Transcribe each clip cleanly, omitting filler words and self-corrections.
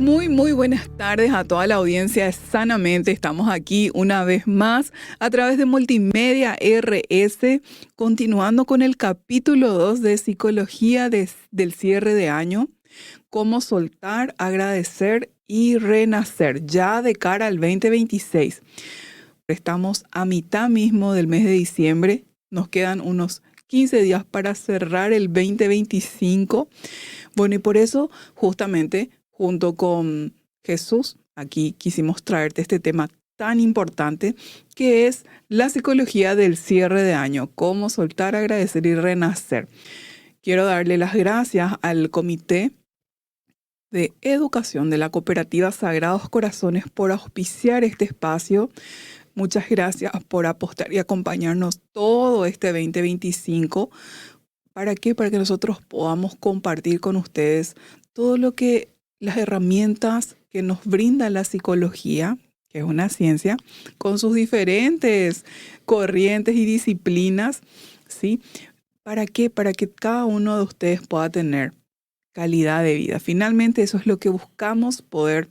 Muy buenas tardes a toda la audiencia de Sanamente. Estamos aquí una vez más a través de Multimedia RS, continuando con el capítulo 2 de Psicología del cierre de año, cómo soltar, agradecer y renacer ya de cara al 2026. Estamos a mitad mismo del mes de diciembre, nos quedan unos 15 días para cerrar el 2025. Bueno, y por eso justamente junto con Jesús, aquí quisimos traerte este tema tan importante que es la psicología del cierre de año, cómo soltar, agradecer y renacer. Quiero darle las gracias al Comité de Educación de la Cooperativa Sagrados Corazones por auspiciar este espacio. Muchas gracias por apostar y acompañarnos todo este 2025. ¿Para qué? Para que nosotros podamos compartir con ustedes todo lo que las herramientas que nos brinda la psicología, que es una ciencia, con sus diferentes corrientes y disciplinas, ¿sí? ¿Para qué? Para que cada uno de ustedes pueda tener calidad de vida. Finalmente, eso es lo que buscamos, poder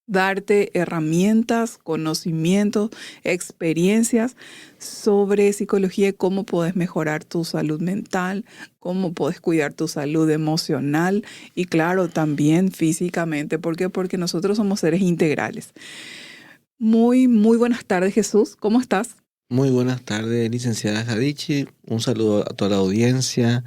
darte herramientas, conocimientos, experiencias sobre psicología y cómo puedes mejorar tu salud mental, cómo puedes cuidar tu salud emocional y claro, también físicamente. ¿Por qué? Porque nosotros somos seres integrales. Muy buenas tardes, Jesús. ¿Cómo estás? Muy buenas tardes, licenciada Jadichi. Un saludo a toda la audiencia,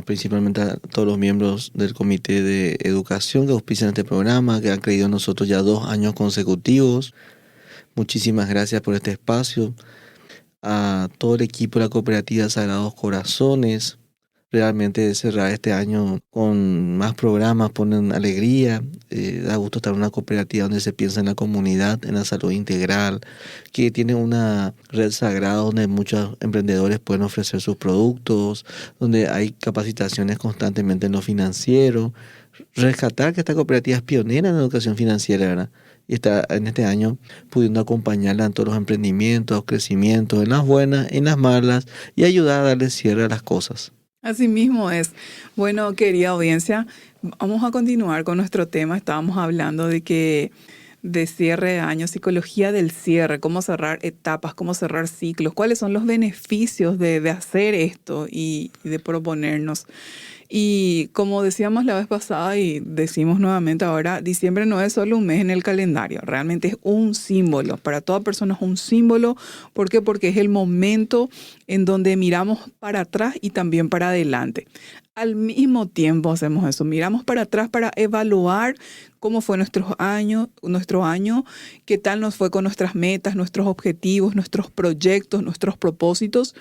principalmente a todos los miembros del Comité de Educación que auspician este programa, que han creído en nosotros ya 2 años consecutivos. Muchísimas gracias por este espacio. A todo el equipo de la Cooperativa Sagrados Corazones. Realmente cerrar este año con más programas ponen alegría. Da gusto estar en una cooperativa donde se piensa en la comunidad, en la salud integral, que tiene una red sagrada donde muchos emprendedores pueden ofrecer sus productos, donde hay capacitaciones constantemente en lo financiero. Rescatar que esta cooperativa es pionera en la educación financiera, ¿verdad? Y está en este año pudiendo acompañarla en todos los emprendimientos, crecimientos, en las buenas, en las malas, y ayudar a darle cierre a las cosas. Así mismo es. Bueno, querida audiencia, vamos a continuar con nuestro tema. Estábamos hablando de cierre de año, psicología del cierre, cómo cerrar etapas, cómo cerrar ciclos, cuáles son los beneficios de hacer esto y de proponernos. Y como decíamos la vez pasada y decimos nuevamente ahora, diciembre no es solo un mes en el calendario, realmente es un símbolo. Para toda persona es un símbolo. ¿Por qué? Porque es el momento en donde miramos para atrás y también para adelante. Al mismo tiempo hacemos eso, miramos para atrás para evaluar cómo fue nuestro año, qué tal nos fue con nuestras metas, nuestros objetivos, nuestros proyectos, nuestros propósitos.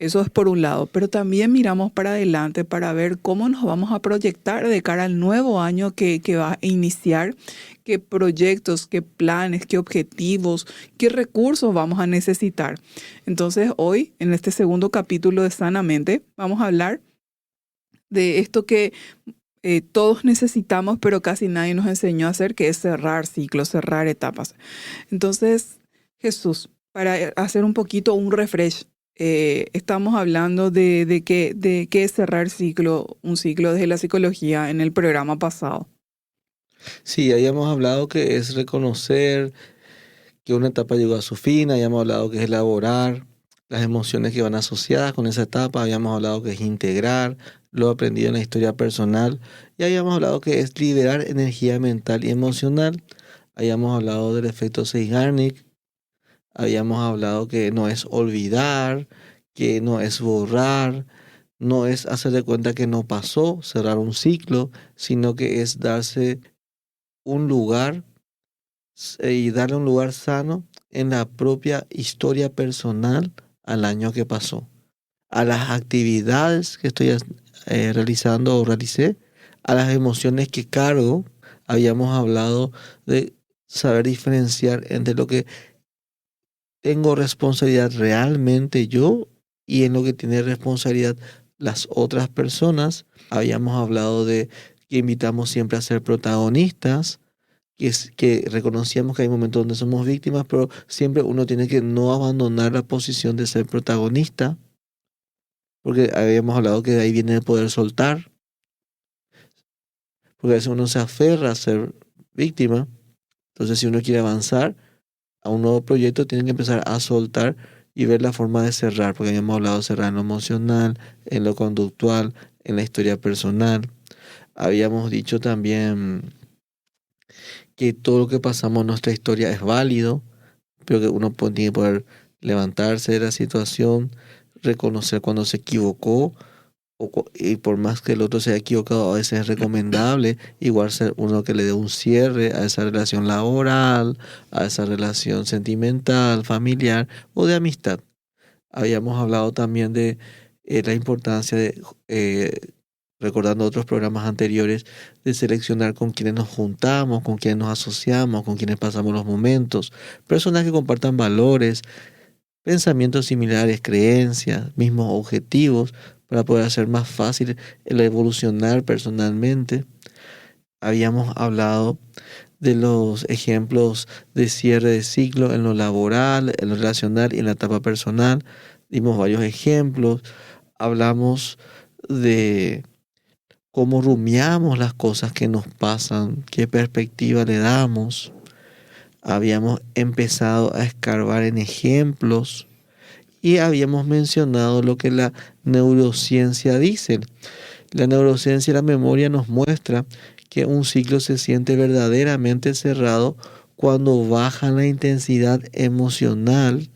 Eso es por un lado, pero también miramos para adelante para ver cómo nos vamos a proyectar de cara al nuevo año que va a iniciar, qué proyectos, qué planes, qué objetivos, qué recursos vamos a necesitar. Entonces, hoy, en este segundo capítulo de Sanamente, vamos a hablar de esto que todos necesitamos, pero casi nadie nos enseñó a hacer, que es cerrar ciclos, cerrar etapas. Entonces, Jesús, para hacer un poquito un refresh, estamos hablando de qué es cerrar ciclo, un ciclo desde la psicología en el programa pasado. Sí, habíamos hablado que es reconocer que una etapa llegó a su fin, habíamos hablado que es elaborar las emociones que van asociadas con esa etapa, habíamos hablado que es integrar lo aprendido en la historia personal y habíamos hablado que es liberar energía mental y emocional. Habíamos hablado del efecto Zeigarnik, habíamos hablado que no es olvidar, que no es borrar, no es hacer de cuenta que no pasó, cerrar un ciclo, sino que es darse un lugar y darle un lugar sano en la propia historia personal al año que pasó, a las actividades que estoy realizando o realicé, a las emociones que cargo. Habíamos hablado de saber diferenciar entre lo que tengo responsabilidad realmente yo y en lo que tiene responsabilidad las otras personas. Habíamos hablado de que invitamos siempre a ser protagonistas, que reconocíamos que hay momentos donde somos víctimas, pero siempre uno tiene que no abandonar la posición de ser protagonista, porque habíamos hablado que de ahí viene el poder soltar. Porque a veces uno se aferra a ser víctima. Entonces, si uno quiere avanzar a un nuevo proyecto, tiene que empezar a soltar y ver la forma de cerrar, porque habíamos hablado de cerrar en lo emocional, en lo conductual, en la historia personal. Habíamos dicho también que todo lo que pasamos en nuestra historia es válido, pero que uno tiene que poder levantarse de la situación, reconocer cuando se equivocó, y por más que el otro se haya equivocado, a veces es recomendable igual ser uno que le dé un cierre a esa relación laboral, a esa relación sentimental, familiar o de amistad. Habíamos hablado también de la importancia de, recordando otros programas anteriores, de seleccionar con quienes nos juntamos, con quienes nos asociamos, con quienes pasamos los momentos, personas que compartan valores, pensamientos similares, creencias, mismos objetivos, para poder hacer más fácil el evolucionar personalmente. Habíamos hablado de los ejemplos de cierre de ciclo en lo laboral, en lo relacional y en la etapa personal. Dimos varios ejemplos. Hablamos de cómo rumiamos las cosas que nos pasan, qué perspectiva le damos. Habíamos empezado a escarbar en ejemplos y habíamos mencionado lo que la neurociencia dice. La neurociencia y la memoria nos muestra que un ciclo se siente verdaderamente cerrado cuando baja la intensidad emocional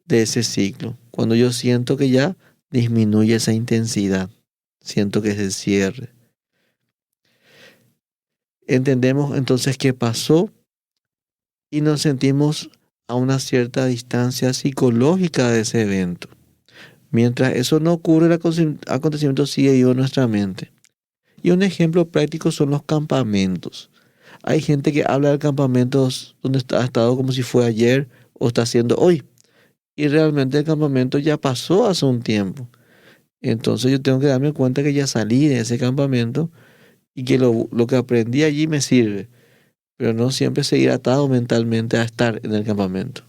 de ese ciclo. Cuando yo siento que ya disminuye esa intensidad, siento que es el cierre. Entendemos entonces qué pasó y nos sentimos a una cierta distancia psicológica de ese evento. Mientras eso no ocurre, el acontecimiento sigue vivo en nuestra mente. Y un ejemplo práctico son los campamentos. Hay gente que habla de campamentos donde ha estado como si fue ayer o está haciendo hoy. Y realmente el campamento ya pasó hace un tiempo. Entonces yo tengo que darme cuenta que ya salí de ese campamento y que lo que aprendí allí me sirve. Pero no siempre seguir atado mentalmente a estar en el campamento.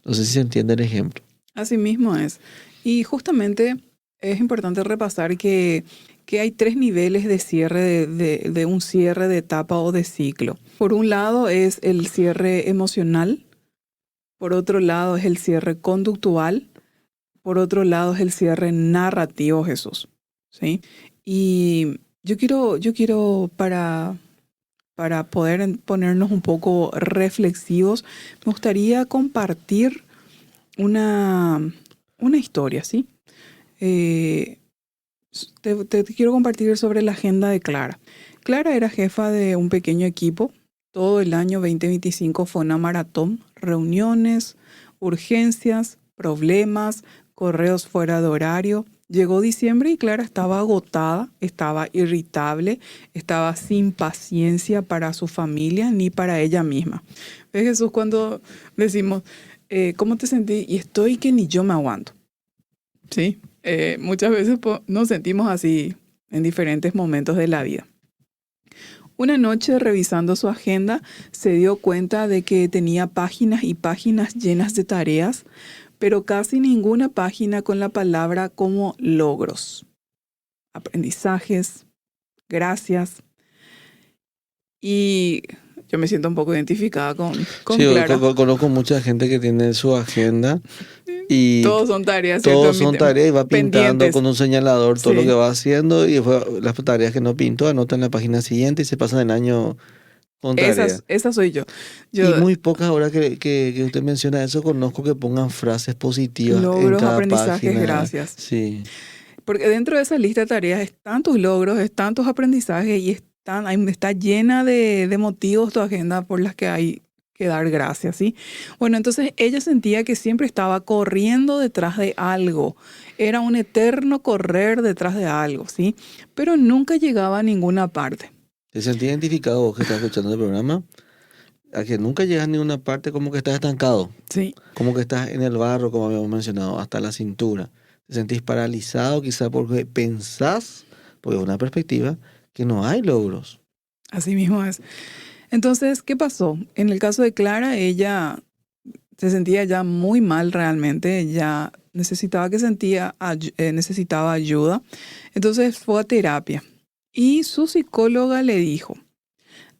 No sé si se entiende el ejemplo. Así mismo es. Y justamente es importante repasar que hay 3 niveles de cierre de un cierre de etapa o de ciclo. Por un lado es el cierre emocional, por otro lado es el cierre conductual, por otro lado es el cierre narrativo, Jesús, ¿sí? Y yo quiero para poder ponernos un poco reflexivos, me gustaría compartir una historia, ¿sí? Te quiero compartir sobre la agenda de Clara. Clara era jefa de un pequeño equipo. Todo el año 2025 fue una maratón, reuniones, urgencias, problemas, correos fuera de horario. Llegó diciembre y Clara estaba agotada, estaba irritable, estaba sin paciencia para su familia ni para ella misma. ¿Ves, Jesús, cuando decimos, ¿cómo te sentí? Y estoy que ni yo me aguanto. Sí, muchas veces nos sentimos así en diferentes momentos de la vida. Una noche, revisando su agenda, se dio cuenta de que tenía páginas y páginas llenas de tareas, pero casi ninguna página con la palabra como logros, aprendizajes, gracias. Y yo me siento un poco identificada con Sí, Clara. conozco mucha gente que tiene su agenda y Todos son tareas, ¿cierto? todos son tareas y va pintando Pendientes. con un señalador todo lo Sí. que va haciendo y después las tareas que no pintó anota en la página siguiente y se pasan el año con tareas. Esa soy yo. Y muy pocas horas que usted menciona eso, conozco que pongan frases positivas en Logros, cada aprendizajes, página. gracias. Sí. Porque dentro de esa lista de tareas están tus logros, están tus aprendizajes y está llena de motivos tu agenda por las que hay que dar gracias, ¿sí? Bueno, entonces ella sentía que siempre estaba corriendo detrás de algo. Era un eterno correr detrás de algo, ¿sí? Pero nunca llegaba a ninguna parte. ¿Te sentís identificado vos que estás escuchando el programa? A que nunca llegas a ninguna parte, como que estás estancado. Sí. Como que estás en el barro, como habíamos mencionado, hasta la cintura. Te sentís paralizado quizá porque pensás, porque es una perspectiva, que no hay logros. Así mismo es. Entonces, ¿qué pasó? En el caso de Clara, ella se sentía ya muy mal realmente, ella necesitaba ayuda. Entonces fue a terapia Y su psicóloga le dijo,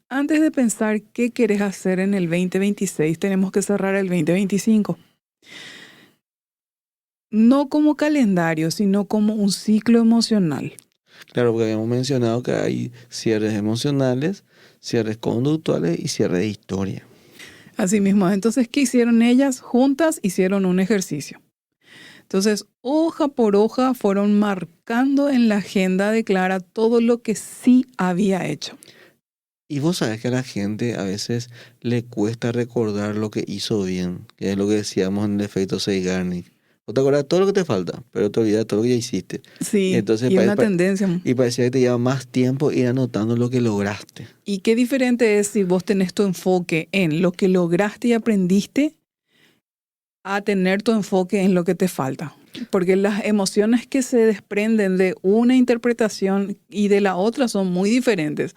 antes de pensar qué querés hacer en el 2026, tenemos que cerrar el 2025. No como calendario, sino como un ciclo emocional. Claro, porque habíamos mencionado que hay cierres emocionales, cierres conductuales y cierres de historia. Así mismo, entonces, ¿qué hicieron ellas? Juntas hicieron un ejercicio. Entonces, hoja por hoja fueron marcando en la agenda de Clara todo lo que sí había hecho. Y vos sabés que a la gente a veces le cuesta recordar lo que hizo bien, que es lo que decíamos en el efecto Zeigarnik. Vos te acordás de todo lo que te falta, pero te olvidas de todo lo que ya hiciste. Y Sí, entonces y una tendencia. y parecía que te lleva más tiempo ir anotando lo que lograste. Y qué diferente es si vos tenés tu enfoque en lo que lograste y aprendiste a tener tu enfoque en lo que te falta. Porque las emociones que se desprenden de una interpretación y de la otra son muy diferentes.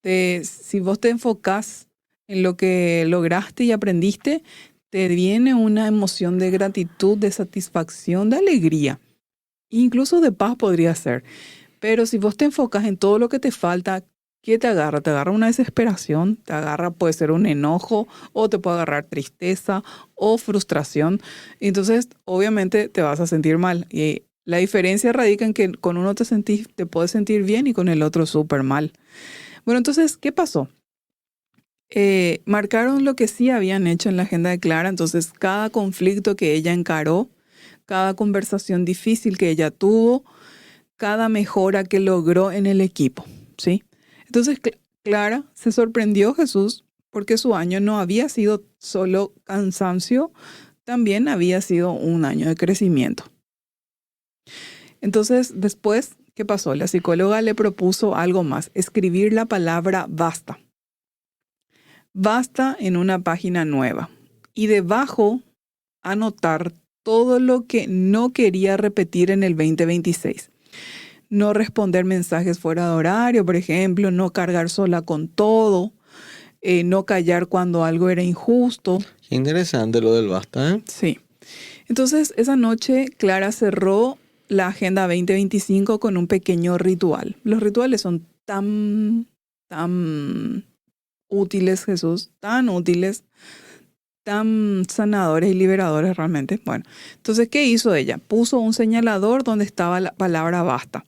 Si vos te enfocás en lo que lograste y aprendiste, te viene una emoción de gratitud, de satisfacción, de alegría. Incluso de paz podría ser. Pero si vos te enfocas en todo lo que te falta, ¿qué te agarra? Te agarra una desesperación, te agarra, puede ser un enojo, o te puede agarrar tristeza o frustración. Entonces, obviamente, te vas a sentir mal. Y la diferencia radica en que con uno te puedes sentir bien y con el otro súper mal. Bueno, entonces, ¿qué pasó? Marcaron lo que sí habían hecho en la agenda de Clara. Entonces, cada conflicto que ella encaró, cada conversación difícil que ella tuvo, cada mejora que logró en el equipo, ¿sí? Entonces, Clara se sorprendió Jesús porque su año no había sido solo cansancio, también había sido un año de crecimiento. Entonces, después, ¿qué pasó? La psicóloga le propuso algo más, escribir la palabra basta. Basta en una página nueva. Y debajo, anotar todo lo que no quería repetir en el 2026. No responder mensajes fuera de horario, por ejemplo, no cargar sola con todo, no callar cuando algo era injusto. Qué interesante lo del basta, ¿eh? Sí. Entonces, esa noche, Clara cerró la Agenda 2025 con un pequeño ritual. Los rituales son tan útiles, Jesús, tan útiles, tan sanadores y liberadores realmente. Bueno, entonces, ¿qué hizo ella? Puso un señalador donde estaba la palabra basta.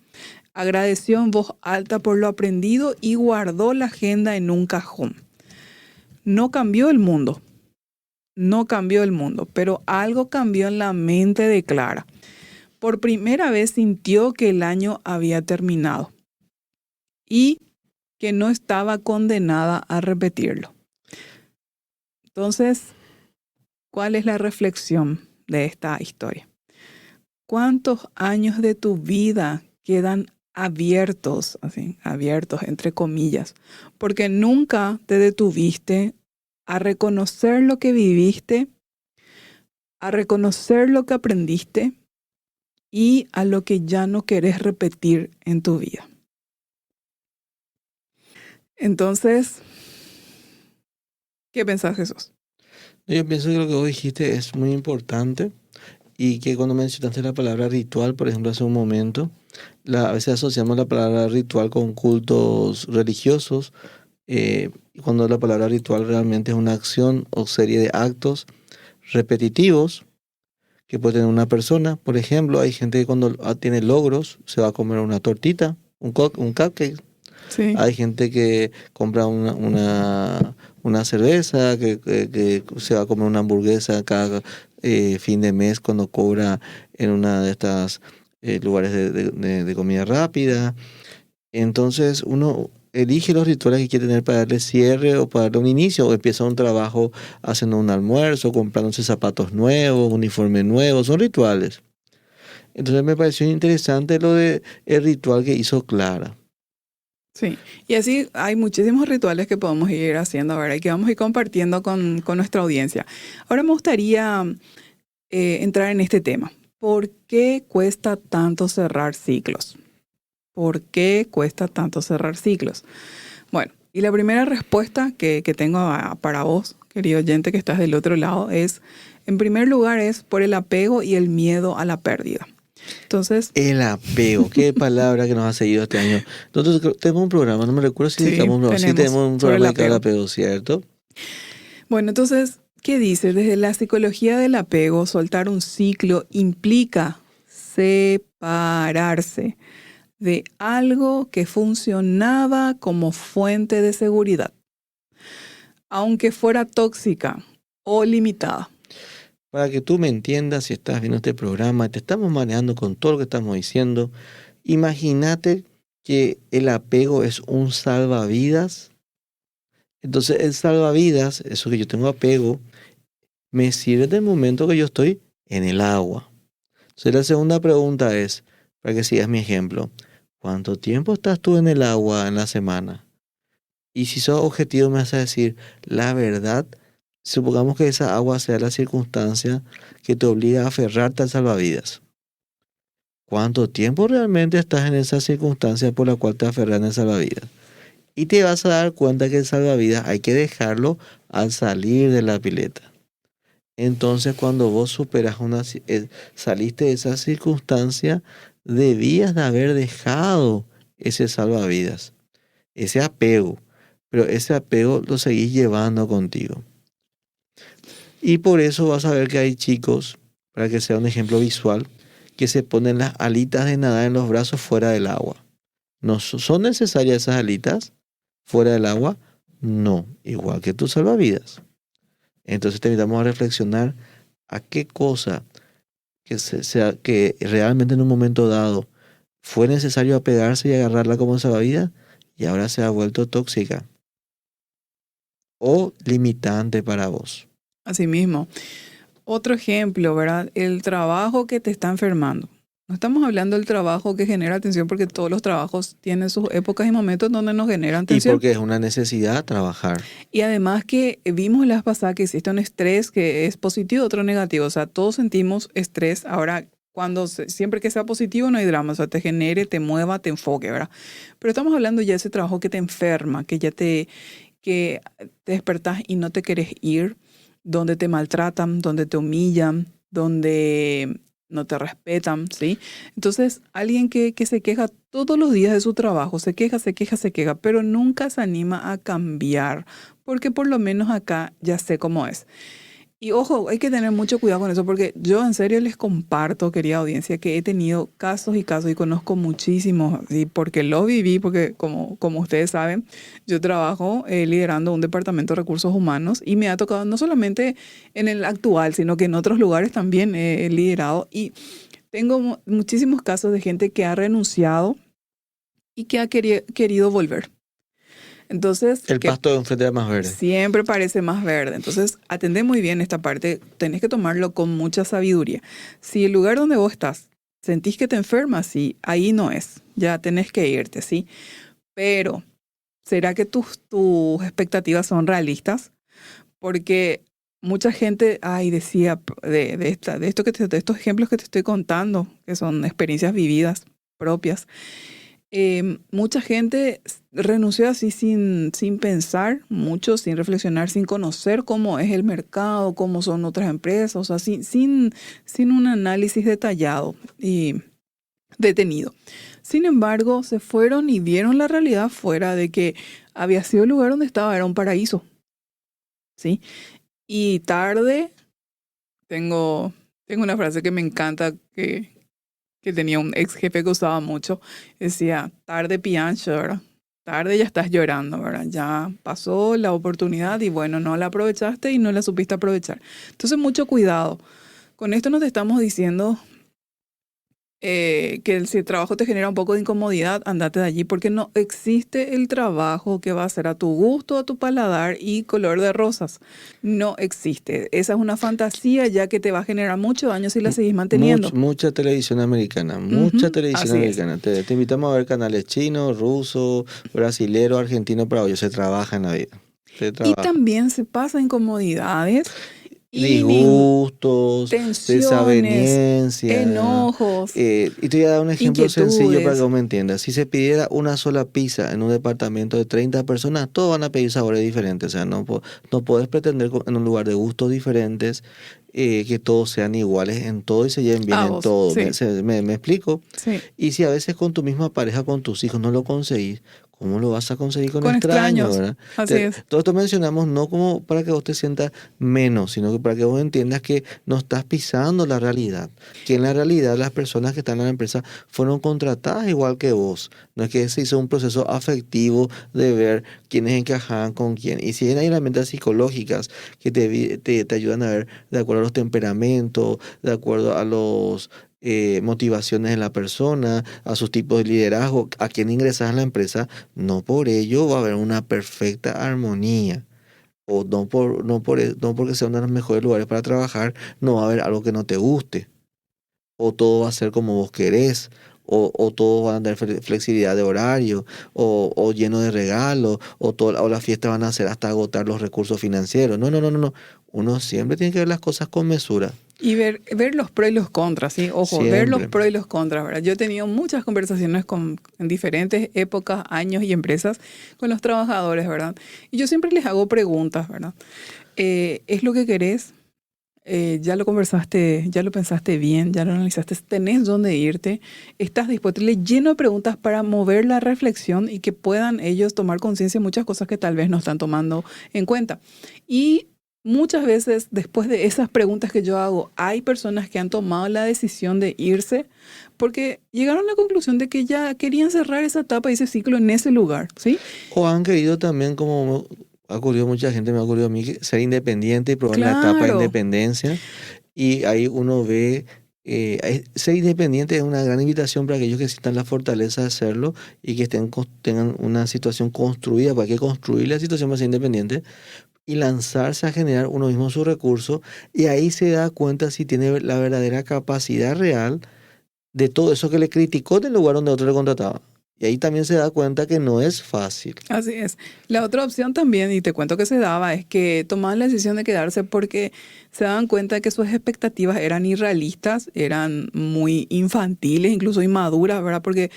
Agradeció en voz alta por lo aprendido y guardó la agenda en un cajón. No cambió el mundo, pero algo cambió en la mente de Clara. Por primera vez sintió que el año había terminado y que no estaba condenada a repetirlo. Entonces, ¿cuál es la reflexión de esta historia? ¿Cuántos años de tu vida quedan abiertos, así, abiertos entre comillas, porque nunca te detuviste a reconocer lo que viviste, a reconocer lo que aprendiste y a lo que ya no querés repetir en tu vida? Entonces, ¿qué pensás, Jesús? Yo pienso que lo que vos dijiste es muy importante y que cuando mencionaste la palabra ritual, por ejemplo, hace un momento, a veces asociamos la palabra ritual con cultos religiosos, cuando la palabra ritual realmente es una acción o serie de actos repetitivos que puede tener una persona. Por ejemplo, hay gente que cuando tiene logros se va a comer una tortita, un cupcake. Sí. Hay gente que compra una cerveza, que se va a comer una hamburguesa cada fin de mes cuando cobra en una de estas lugares de comida rápida. Entonces uno elige los rituales que quiere tener para darle cierre o para darle un inicio, o empieza un trabajo haciendo un almuerzo, comprándose zapatos nuevos, uniforme nuevo, son rituales. Entonces me pareció interesante lo de el ritual que hizo Clara. Sí, y así hay muchísimos rituales que podemos ir haciendo ahora y que vamos a ir compartiendo con nuestra audiencia. Ahora me gustaría entrar en este tema. ¿Por qué cuesta tanto cerrar ciclos? ¿Por qué cuesta tanto cerrar ciclos? Bueno, y la primera respuesta que tengo para vos, querido oyente que estás del otro lado, es, en primer lugar, es por el apego y el miedo a la pérdida. Entonces, El apego, qué palabra que nos ha seguido este año. Nosotros tenemos un programa, no me recuerdo si sí, dedicamos un programa. Sí, tenemos un sobre el programa dedicado al apego. apego, ¿cierto? Bueno, entonces, ¿qué dice? Desde la psicología del apego, soltar un ciclo implica separarse de algo que funcionaba como fuente de seguridad, aunque fuera tóxica o limitada. Para que tú me entiendas, si estás viendo este programa, te estamos manejando con todo lo que estamos diciendo. Imagínate que el apego es un salvavidas. Entonces, el salvavidas, eso que yo tengo apego, me sirve en el momento que yo estoy en el agua. Entonces, la segunda pregunta es, para que sigas mi ejemplo, ¿cuánto tiempo estás tú en el agua en la semana? Y si sos objetivo, me vas a decir, la verdad, supongamos que esa agua sea la circunstancia que te obliga a aferrarte al salvavidas. ¿Cuánto tiempo realmente estás en esa circunstancia por la cual te aferras en el salvavidas? Y te vas a dar cuenta que el salvavidas hay que dejarlo al salir de la pileta. Entonces, cuando vos superas saliste de esa circunstancia, debías de haber dejado ese salvavidas, ese apego. Pero ese apego lo seguís llevando contigo. Y por eso vas a ver que hay chicos, para que sea un ejemplo visual, que se ponen las alitas de nadar en los brazos fuera del agua. ¿No son necesarias esas alitas fuera del agua? No, igual que tus salvavidas. Entonces te invitamos a reflexionar a qué cosa que realmente en un momento dado fue necesario apegarse y agarrarla como salvavidas y ahora se ha vuelto tóxica o limitante para vos. Asimismo, otro ejemplo, ¿verdad? El trabajo que te está enfermando. No estamos hablando del trabajo que genera tensión porque todos los trabajos tienen sus épocas y momentos donde nos generan Y tensión. porque es una necesidad trabajar. Y además que vimos la vez pasada que existe un estrés que es positivo, otro negativo. O sea, todos sentimos estrés. Ahora, siempre que sea positivo no hay drama. O sea, te genere, te mueva, te enfoque, ¿verdad? Pero estamos hablando ya de ese trabajo que te enferma, que que te despertás y no te querés ir, donde te maltratan, donde te humillan, donde no te respetan, ¿sí? Entonces, alguien que se queja todos los días de su trabajo, se queja, pero nunca se anima a cambiar, porque por lo menos acá ya sé cómo es. Y ojo, hay que tener mucho cuidado con eso, porque yo en serio les comparto, querida audiencia, que he tenido casos y casos y conozco muchísimos, ¿sí? Porque lo viví, porque como ustedes saben, yo trabajo liderando un departamento de recursos humanos y me ha tocado no solamente en el actual, sino que en otros lugares también he liderado y tengo muchísimos casos de gente que ha renunciado y que ha querido volver. Entonces, El pasto de enfrente era más verde. siempre parece más verde. Entonces, atendé muy bien esta parte. Tenés que tomarlo con mucha sabiduría. Si el lugar donde vos estás sentís que te enfermas, sí, ahí no es. Ya tenés que irte, ¿sí? Pero, ¿será que tus expectativas son realistas? Porque mucha gente, decía de estos ejemplos que te estoy contando, que son experiencias vividas propias. Mucha gente renunció así sin pensar mucho, sin reflexionar, sin conocer cómo es el mercado, cómo son otras empresas, o sea, sin un análisis detallado y detenido. Sin embargo, se fueron y vieron la realidad fuera de que había sido el lugar donde estaba, era un paraíso, ¿sí? Y tarde, tengo una frase que me encanta, que tenía un ex jefe que usaba mucho, decía, tarde piancho, ¿verdad? Tarde ya estás llorando, ¿verdad? Ya pasó la oportunidad y bueno, no la aprovechaste y no la supiste aprovechar. Entonces, mucho cuidado. Con esto no te estamos diciendo que si el trabajo te genera un poco de incomodidad, andate de allí, porque no existe el trabajo que va a ser a tu gusto, a tu paladar y color de rosas. No existe. Esa es una fantasía ya que te va a generar mucho daño si la seguís manteniendo. Mucha televisión americana, mucha televisión así es. americana. Te invitamos a ver canales chinos, rusos, brasileros, argentinos, para ello se trabaja en la vida. Se Y trabaja. también se pasa incomodidades disgustos, tensiones, desaveniencia. enojos, Y te voy a dar un ejemplo sencillo para que inquietudes. vos me entiendas. Si se pidiera una sola pizza en un departamento de 30 personas, todos van a pedir sabores diferentes. O sea, no puedes pretender en un lugar de gustos diferentes que todos sean iguales en todo y se lleven bien A en vos, todo. sí, ¿Me explico? sí. Y si a veces con tu misma pareja, con tus hijos, no lo conseguís, ¿cómo lo vas a conseguir con Con extraños, extraños, verdad? así es. Todo esto mencionamos no como para que vos te sientas menos, sino que para que vos entiendas que no estás pisando la realidad. Que en la realidad las personas que están en la empresa fueron contratadas igual que vos. No es que se hizo un proceso afectivo de ver quiénes encajaban con quién. Y si hay herramientas psicológicas que te ayudan a ver de acuerdo a los temperamentos, de acuerdo a los motivaciones de la persona, a sus tipos de liderazgo, a quién ingresas en la empresa, no por ello va a haber una perfecta armonía. O no porque sea uno de los mejores lugares para trabajar, no va a haber algo que no te guste. O todo va a ser como vos querés. O todos van a tener flexibilidad de horario, o lleno de regalos, o las fiestas van a ser hasta agotar los recursos financieros. No, no, no, no, no. Uno siempre tiene que ver las cosas con mesura. Y ver los pros y los contras, ¿sí? Ojo, ver los Siempre. pros y los contras, ¿verdad? Yo he tenido muchas conversaciones en diferentes épocas, años y empresas con los trabajadores, ¿verdad? Y yo siempre les hago preguntas, ¿verdad? ¿Es lo que querés? ¿Ya lo conversaste, ya lo pensaste bien, ya lo analizaste? ¿Tenés dónde irte? ¿Estás dispuesto? Le lleno de preguntas para mover la reflexión y que puedan ellos tomar conciencia de muchas cosas que tal vez no están tomando en cuenta. Y muchas veces, después de esas preguntas que yo hago, hay personas que han tomado la decisión de irse porque llegaron a la conclusión de que ya querían cerrar esa etapa y ese ciclo en ese lugar, ¿sí? O han querido también, como ha ocurrido a mucha gente, me ha ocurrido a mí, ser independiente y probar la etapa de Claro, independencia. Y ahí uno ve, ser independiente es una gran invitación para aquellos que sientan la fortaleza de hacerlo y que tengan una situación construida, porque hay que construir la situación para ser independiente y lanzarse a generar uno mismo sus recursos. Y ahí se da cuenta si tiene la verdadera capacidad real de todo eso que le criticó del lugar donde otro le contrataba. Y ahí también se da cuenta que no es fácil. así es. La otra opción también, y te cuento que se daba, es que tomaban la decisión de quedarse porque se daban cuenta de que sus expectativas eran irrealistas, eran muy infantiles, incluso inmaduras, ¿verdad? Porque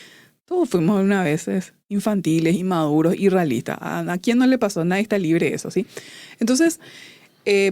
todos fuimos una vez infantiles, inmaduros, irrealistas. ¿A quién no le pasó? Nadie está libre de eso, ¿sí? Entonces,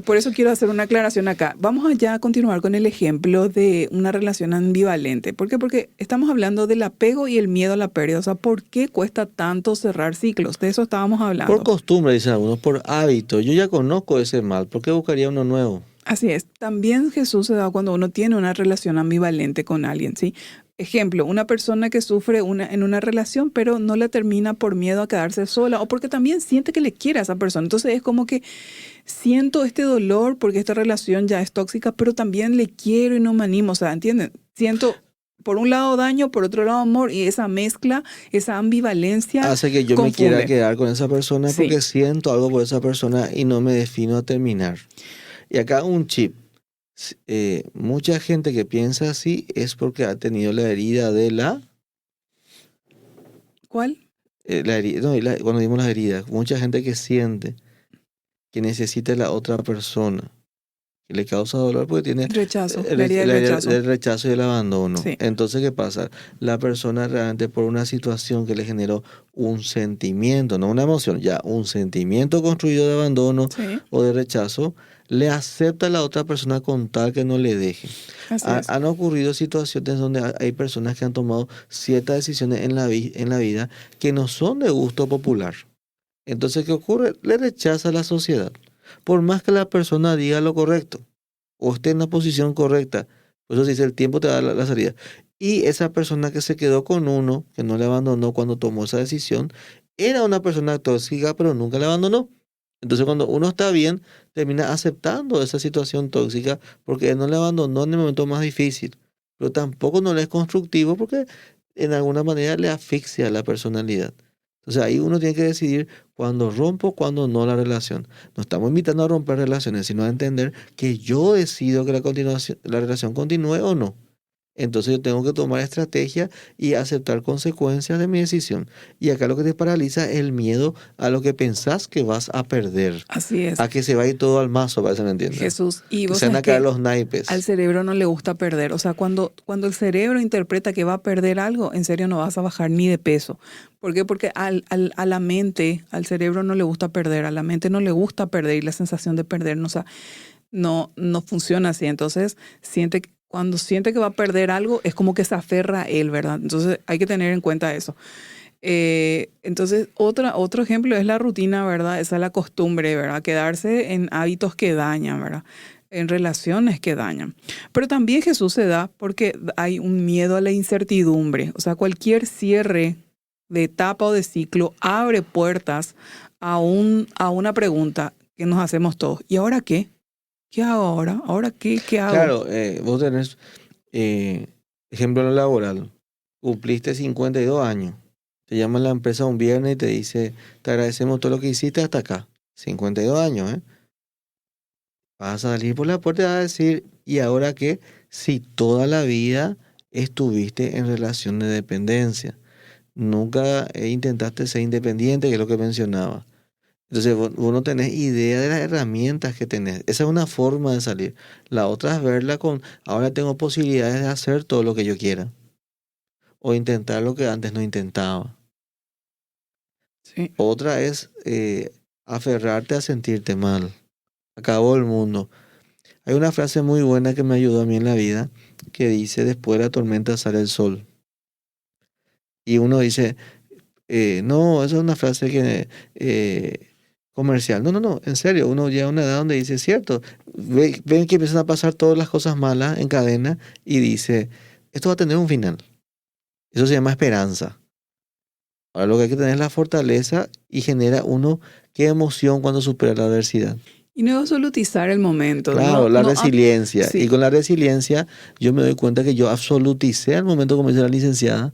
por eso quiero hacer una aclaración acá. Vamos allá a continuar con el ejemplo de una relación ambivalente. ¿Por qué? Porque estamos hablando del apego y el miedo a la pérdida. O sea, ¿por qué cuesta tanto cerrar ciclos? De eso estábamos Por hablando. costumbre, dicen algunos, por hábito. Yo ya conozco ese mal. ¿Por qué buscaría uno nuevo? Así es. También Jesús se da cuando uno tiene una relación ambivalente con alguien, ¿sí? Ejemplo, una persona que sufre en una relación, pero no la termina por miedo a quedarse sola o porque también siente que le quiere a esa persona. Entonces es como que siento este dolor porque esta relación ya es tóxica, pero también le quiero y no me animo. O sea, ¿entienden? Siento por un lado daño, por otro lado amor y esa mezcla, esa ambivalencia Hace que yo me quiera confunde. quedar con esa persona Sí. porque siento algo por esa persona y no me defino a terminar. Y acá un chip. Mucha gente que piensa así es porque ha tenido la herida de ¿Cuál? no, cuando dimos las heridas, mucha gente que siente que necesita a la otra persona, que le causa dolor porque tiene Rechazo, la herida del la herida rechazo. del rechazo y el abandono. Sí. Entonces, ¿qué pasa? La persona realmente por una situación que le generó un sentimiento, no una emoción, ya un sentimiento construido de abandono Sí, o de rechazo, le acepta a la otra persona con tal que no le deje. así es. Han ocurrido situaciones donde hay personas que han tomado ciertas decisiones en la vida que no son de gusto popular. Entonces, ¿qué ocurre? Le rechaza a la sociedad. Por más que la persona diga lo correcto o esté en la posición correcta, por eso se dice el tiempo te da la salida. Y esa persona que se quedó con uno, que no le abandonó cuando tomó esa decisión, era una persona tóxica, pero nunca le abandonó. Entonces, cuando uno está bien, termina aceptando esa situación tóxica porque él no le abandonó en el momento más difícil, pero tampoco no le es constructivo porque en alguna manera le asfixia la personalidad. Entonces, ahí uno tiene que decidir cuándo rompo, cuándo no la relación. No estamos invitando a romper relaciones, sino a entender que yo decido que la relación continúe o no. Entonces yo tengo que tomar estrategia y aceptar consecuencias de mi decisión. Y acá lo que te paraliza es el miedo a lo que pensás que vas a perder. Así es, A que se va a ir todo al mazo, para que se me entienda. Jesús. Y Que vos se van sabés a caer que los al naipes. cerebro no le gusta perder. O sea, cuando el cerebro interpreta que va a perder algo, en serio no vas a bajar ni de peso. ¿Por qué? Porque a la mente, al cerebro no le gusta perder, a la mente no le gusta perder y la sensación de perder no, o sea, no funciona así. Entonces, cuando siente que va a perder algo, es como que se aferra a él, ¿verdad? Entonces, hay que tener en cuenta eso. Entonces, otro ejemplo es la rutina, ¿verdad? Esa es la costumbre, ¿verdad? Quedarse en hábitos que dañan, ¿verdad? En relaciones que dañan. Pero también Jesús se da porque hay un miedo a la incertidumbre. O sea, cualquier cierre de etapa o de ciclo abre puertas a una pregunta que nos hacemos todos. ¿Y ahora qué? ¿Qué hago ahora? ¿Ahora qué? ¿Qué hago? Claro, vos tenés, ejemplo en lo laboral, cumpliste 52 años, te llama la empresa un viernes y te dice, te agradecemos todo lo que hiciste hasta acá, 52 años, ¿eh? Vas a salir por la puerta y vas a decir, ¿y ahora qué? Si toda la vida estuviste en relación de dependencia, nunca intentaste ser independiente, que es lo que mencionaba. Entonces vos no tenés idea de las herramientas que tenés. Esa es una forma de salir. La otra es verla con, ahora tengo posibilidades de hacer todo lo que yo quiera. O intentar lo que antes no intentaba. Sí. Otra es aferrarte a sentirte mal. Acabó el mundo. Hay una frase muy buena que me ayudó a mí en la vida que dice, después de la tormenta sale el sol. Y uno dice, no, esa es una frase que comercial. No, no, no, en serio, uno llega a una edad donde dice, cierto, ven que empiezan a pasar todas las cosas malas en cadena y dice, esto va a tener un final. Eso se llama esperanza. Ahora lo que hay que tener es la fortaleza y genera uno qué emoción cuando supera la adversidad. Y no absolutizar el momento. Claro, la resiliencia. Y Sí. con la resiliencia yo me doy cuenta que yo absoluticé al momento, como dice la licenciada,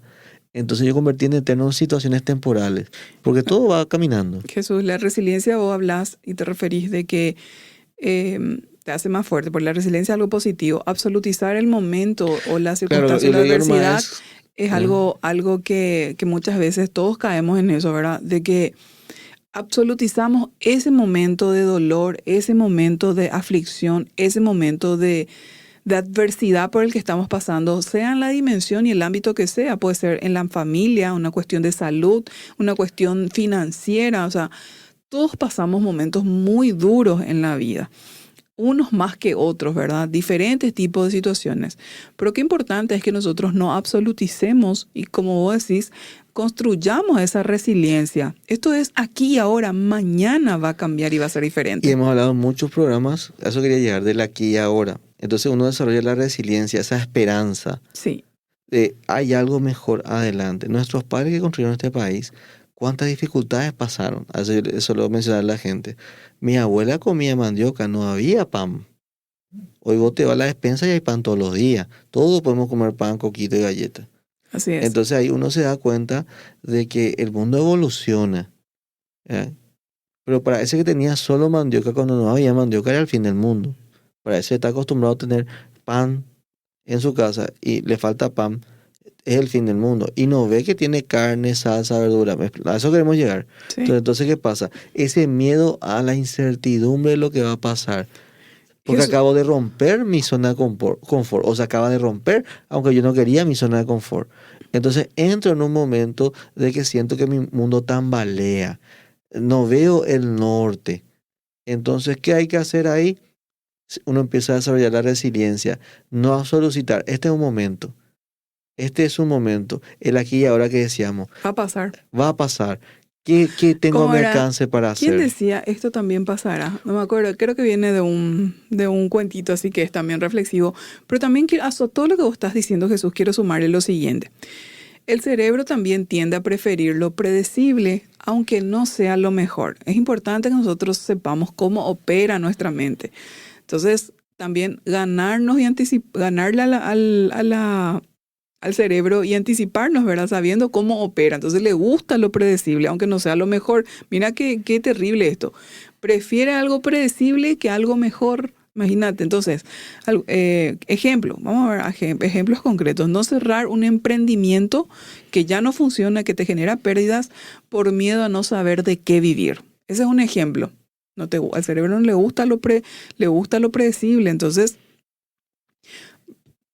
entonces yo convertí en eterno situaciones temporales, porque todo va caminando. Jesús, la resiliencia vos hablas y te referís de que te hace más fuerte, porque la resiliencia es algo positivo. Absolutizar el momento o la Claro, circunstancia y o la lo digo nomás adversidad es eh, algo que muchas veces todos caemos en eso, ¿verdad? De que absolutizamos ese momento de dolor, ese momento de aflicción, ese momento de adversidad por el que estamos pasando, sea en la dimensión y el ámbito que sea. Puede ser en la familia, una cuestión de salud, una cuestión financiera. O sea, todos pasamos momentos muy duros en la vida, unos más que otros, ¿verdad? Diferentes tipos de situaciones. Pero qué importante es que nosotros no absoluticemos y, como vos decís, construyamos esa resiliencia. Esto es aquí y ahora, mañana va a cambiar y va a ser y diferente. hemos hablado en muchos programas, a eso quería llegar, del aquí y ahora. Entonces uno desarrolla la resiliencia, esa esperanza Sí, de hay algo mejor adelante. Nuestros padres que construyeron este país, ¿cuántas dificultades pasaron? Eso lo mencionaba la gente. Mi abuela comía mandioca, no había pan. Hoy vos te vas a la despensa y hay pan todos los días. Todos podemos comer pan, coquito y galleta. así es. Entonces ahí uno se da cuenta de que el mundo evoluciona. ¿Ya? Pero para ese que tenía solo mandioca cuando no había mandioca era el fin del mundo. Para ese que está acostumbrado a tener pan en su casa y le falta pan, es el fin del mundo. Y no ve que tiene carne, salsa, verdura. A eso queremos llegar. Sí. Entonces, ¿qué pasa? Ese miedo a la incertidumbre de lo que va a pasar. Porque Jesús, acabo de romper mi zona de confort. O se acaba de romper, aunque yo no quería mi zona de confort. Entonces entro en un momento de que siento que mi mundo tambalea. No veo el norte. Entonces, ¿qué hay que hacer ahí? Uno empieza a desarrollar la resiliencia. No a solicitar. Este es un momento. Este es un momento. El aquí y ahora que decíamos. va a pasar. Va a pasar. ¿Qué tengo a ¿Cómo mi era? alcance para ¿Quién hacer? decía esto también pasará? No me acuerdo, creo que viene de un cuentito así que es también reflexivo. Pero también a todo lo que vos estás diciendo, Jesús, quiero sumarle lo siguiente. El cerebro también tiende a preferir lo predecible, aunque no sea lo mejor. Es importante que nosotros sepamos cómo opera nuestra mente. Entonces, también ganarnos y ganarle al cerebro y anticiparnos, ¿verdad? Sabiendo cómo opera. Entonces le gusta lo predecible, aunque no sea lo mejor. Mira qué terrible esto. Prefiere algo predecible que algo mejor, Imagínate, entonces, ejemplo, vamos a ver ejemplos concretos. No cerrar un emprendimiento que ya no funciona, que te genera pérdidas por miedo a no saber de qué vivir. Ese es un ejemplo. Al cerebro no le gusta le gusta lo predecible, entonces,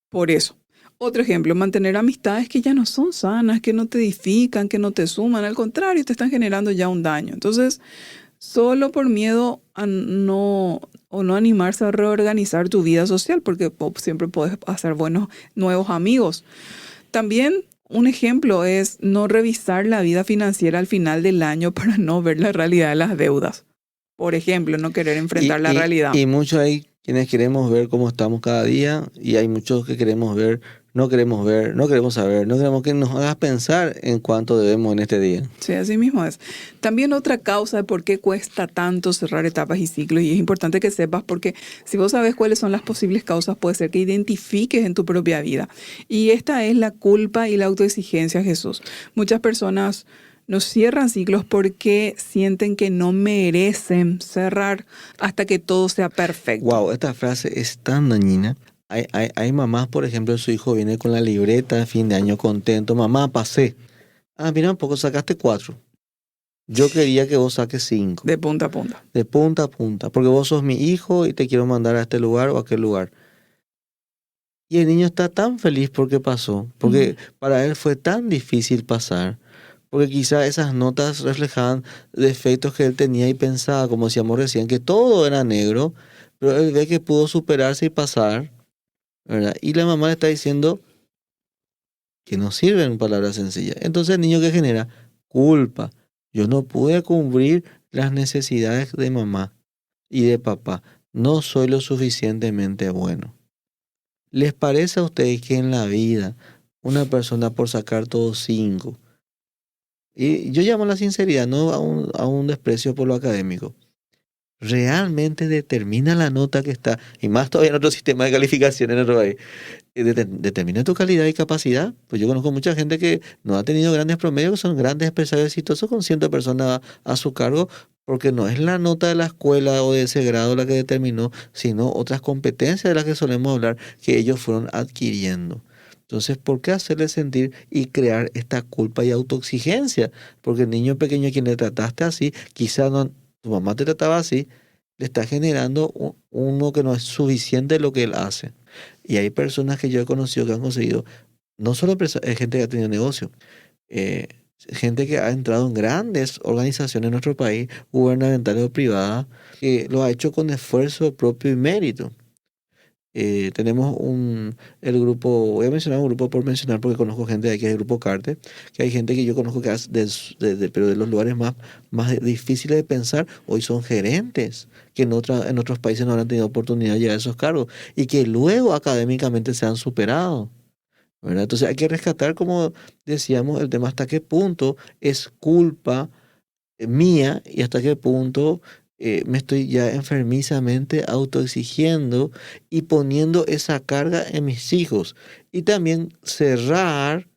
por eso. Otro ejemplo, mantener amistades que ya no son sanas, que no te edifican, que no te suman, al contrario, te están generando ya un daño. Entonces, solo por miedo a no animarse a reorganizar tu vida social, porque siempre puedes hacer buenos nuevos amigos. También un ejemplo es no revisar la vida financiera al final del año para no ver la realidad de las deudas. Por ejemplo, no querer enfrentar la realidad. Y muchos hay quienes queremos ver cómo estamos cada día y hay muchos que queremos ver, no queremos saber, no queremos que nos hagas pensar en cuánto debemos en este día. Sí, así mismo es. También otra causa de por qué cuesta tanto cerrar etapas y ciclos, y es importante que sepas porque si vos sabes cuáles son las posibles causas, puede ser que identifiques en tu propia vida. Y esta es la culpa y la autoexigencia, Jesús. Muchas personas no cierran ciclos porque sienten que no merecen cerrar hasta que todo sea perfecto. Wow, esta frase es tan dañina. Hay mamás, por ejemplo, su hijo viene con la libreta de fin de año contento. Mamá, pasé. Ah, mira un poco, sacaste 4. Yo quería que vos saques 5. De punta a punta. De punta a punta. Porque vos sos mi hijo y te quiero mandar a este lugar o a aquel lugar. Y el niño está tan feliz porque pasó. Porque para él fue tan difícil pasar. Porque quizá esas notas reflejaban defectos que él tenía y pensaba, como decíamos recién, que todo era negro. Pero él ve que pudo superarse y pasar, ¿verdad? Y la mamá le está diciendo que no sirven palabras sencillas. Entonces el niño que genera culpa. Yo no pude cumplir las necesidades de mamá y de papá. No soy lo suficientemente bueno. ¿Les parece a ustedes que en la vida una persona por sacar todos 5, y yo llamo a la sinceridad, no a un desprecio por lo académico, realmente determina la nota que está, y más todavía en otro sistema de calificación en otro país, determina tu calidad y capacidad? Pues yo conozco mucha gente que no ha tenido grandes promedios, que son grandes empresarios exitosos con 100 personas a su cargo, porque no es la nota de la escuela o de ese grado la que determinó, sino otras competencias de las que solemos hablar que ellos fueron adquiriendo. Entonces, ¿por qué hacerle sentir y crear esta culpa y autoexigencia? Porque el niño pequeño a quien le trataste así, quizás no, tu mamá te trataba así, le está generando uno que no es suficiente lo que él hace. Y hay personas que yo he conocido que han conseguido, no solo gente que ha tenido negocio, gente que ha entrado en grandes organizaciones en nuestro país, gubernamentales o privadas, que lo ha hecho con esfuerzo propio y mérito. Tenemos el grupo, voy a mencionar un grupo por mencionar porque conozco gente de aquí, el grupo Carte, que hay gente que yo conozco que hace pero de los lugares más difíciles de pensar, hoy son gerentes, que en otros países no han tenido oportunidad de llegar a esos cargos y que luego académicamente se han superado, ¿verdad? Entonces hay que rescatar, como decíamos, el tema hasta qué punto es culpa mía y hasta qué punto me estoy ya enfermizamente autoexigiendo y poniendo esa carga en mis hijos. Y también cerrar